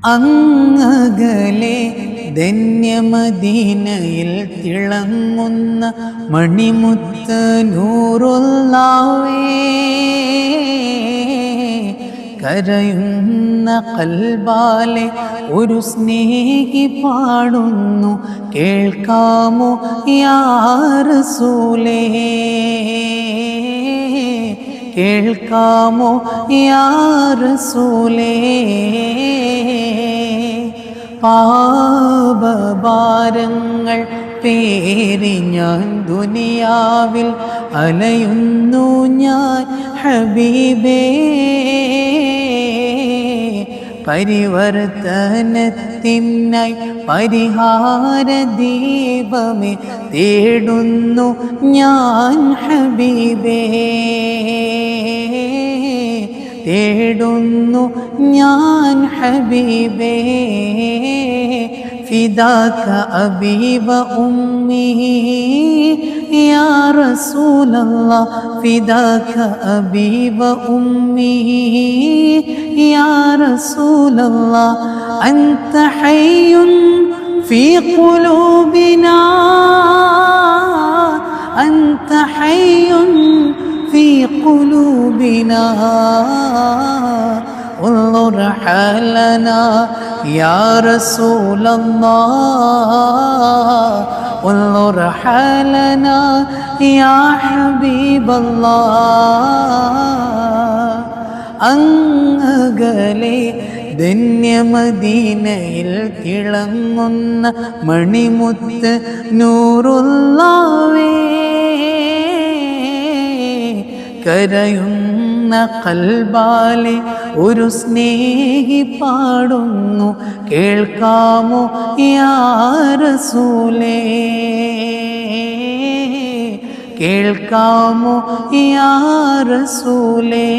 അങ്ങകലെ ധന്യമദീനയിൽ തിളങ്ങുന്ന മണിമുത്ത് നൂറുല്ലാവേ, കരയുന്ന കൽബാലെ ഒരു സ്നേഹി പാടുന്നു, കേൾക്കാമോ യാ റസൂലേ, കേൾക്കാമോ യാ റസൂലേ. പാപഭാരങ്ങൾ പേറി ഞാൻ ദുനിയാവിൽ അലയുന്നു ഞാൻ ഹബീബേ, പരിവർത്തനത്തിനായി പരിഹാര ദീപമേ തേടുന്നു ഞാൻ ഹബീബേ, തേടുന്നു ഞാൻ ഹബീബേ. ഫിദാക അബീ വ ഉമ്മീ യാ റസൂലല്ലാഹ്, ഫിദാക അബീ വ ഉമ്മീ യാ റസൂലല്ലാഹ്. അൻത ഹയ്യുൻ ഫീ ഖുലൂബിനാ, അൻത ഹയ്യുൻ ഫീ ഖുലൂബിനാ. انظر حالنا يا رسول الله، انظر حالنا يا حبيب الله. അങ്ങകലെ ധന്യമദീനയിൽ തിളങ്ങുന്ന മണിമുത്ത് നൂറുല്ലാവേ, കരയുന്ന കൽബാലെ ഒരു സ്നേഹി പാടുന്നു, കേൾക്കാമോ യാ റസൂലേ, കേൾക്കാമോ യാ റസൂലേ.